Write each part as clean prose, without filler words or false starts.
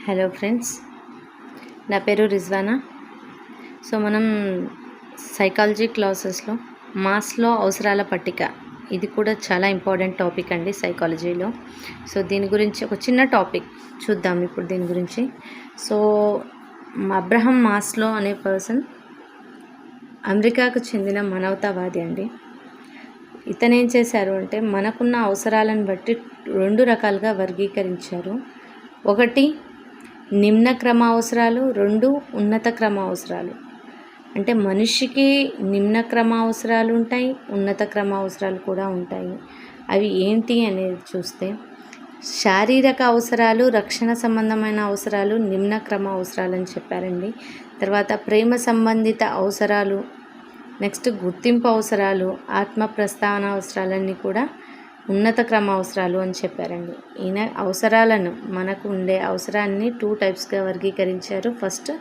Hello friends, నా పేరు Rizwana. So మనం సైకాలజీ క్లాసెస్లో మాస్లో అవసరాల పట్టిక, ఇది కూడా చాలా ఇంపార్టెంట్ టాపిక్ అండి సైకాలజీలో. సో దీని గురించి ఒక చిన్న టాపిక్ చూద్దాం ఇప్పుడు దీని గురించి. సో అబ్రహం మాస్లో అనే పర్సన్ అమెరికాకు చెందిన మానవతావాది అండి. ఇతను ఏం చేశారు అంటే మనకున్న అవసరాలను బట్టి రెండు రకాలుగా వర్గీకరించారు. ఒకటి నిమ్న క్రమ అవసరాలు, రెండు ఉన్నత క్రమ అవసరాలు. అంటే మనిషికి నిమ్న క్రమ అవసరాలు ఉంటాయి, ఉన్నత క్రమ అవసరాలు కూడా ఉంటాయి. అవి ఏంటి అనేది చూస్తే శారీరక అవసరాలు, రక్షణ సంబంధమైన అవసరాలు నిమ్న క్రమ అవసరాలు అని చెప్పారండి. తర్వాత ప్రేమ సంబంధిత అవసరాలు, నెక్స్ట్ గుర్తింపు అవసరాలు, ఆత్మ ప్రస్తావన అవసరాలన్నీ కూడా ఉన్నత క్రమ అవసరాలు అని చెప్పారండి. ఈయన అవసరాలను, మనకు ఉండే అవసరాన్ని 2 టైప్స్గా వర్గీకరించారు. ఫస్ట్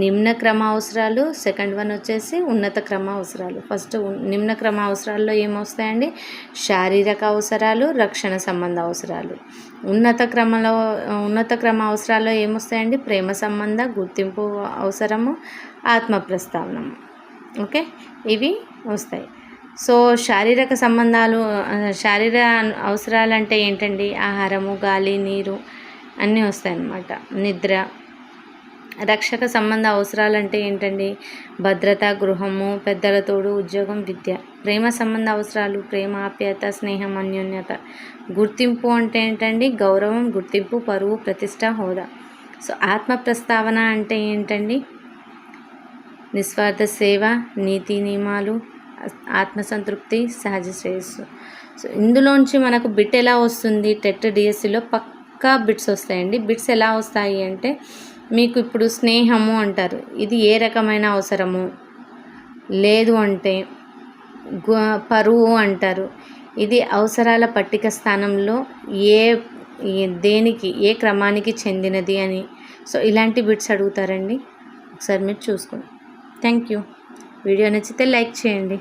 నిమ్న క్రమ అవసరాలు, సెకండ్ వన్ వచ్చేసి ఉన్నత క్రమ అవసరాలు. ఫస్ట్ నిమ్న క్రమ అవసరాల్లో ఏమొస్తాయండి? శారీరక అవసరాలు, రక్షణ సంబంధ అవసరాలు. ఉన్నత క్రమ అవసరాల్లో ఏమొస్తాయండి? ప్రేమ సంబంధ, గుర్తింపు అవసరము, ఆత్మ ప్రస్తావనము. ఓకే, ఇవి వస్తాయి. సో శారీరక అవసరాలు అంటే ఏంటండి? ఆహారము, గాలి, నీరు అన్నీ వస్తాయన్నమాట, నిద్ర. రక్షక సంబంధ అవసరాలు అంటే ఏంటండి? భద్రత, గృహము, పెద్దల తోడు, ఉద్యోగం, విద్య. ప్రేమ సంబంధ అవసరాలు ప్రేమ, ఆప్యాయత, స్నేహం, అన్యోన్యత. గుర్తింపు అంటే ఏంటండి? గౌరవం, గుర్తింపు, పరువు, ప్రతిష్ట, హోదా. సో ఆత్మ ప్రస్తావన అంటే ఏంటండి? నిస్వార్థ సేవ, నీతి నియమాలు, ఆత్మసంతృప్తి, సహజ శ్రేయస్సు. సో ఇందులోంచి మనకు బిట్ ఎలా వస్తుంది? టెట్ డిఎస్సిలో పక్కా బిట్స్ వస్తాయండి. బిట్స్ ఎలా వస్తాయి అంటే, మీకు ఇప్పుడు స్నేహము అంటారు, ఇది ఏ రకమైన అవసరము? లేదు అంటే పరువు అంటారు, ఇది అవసరాల పట్టిక స్థానంలో దేనికి, ఏ క్రమానికి చెందినది అని. సో ఇలాంటి బిట్స్ అడుగుతారండి. ఒకసారి మీరు చూసుకోండి. Thank you. వీడియో నచ్చితే లైక్ చేయండి.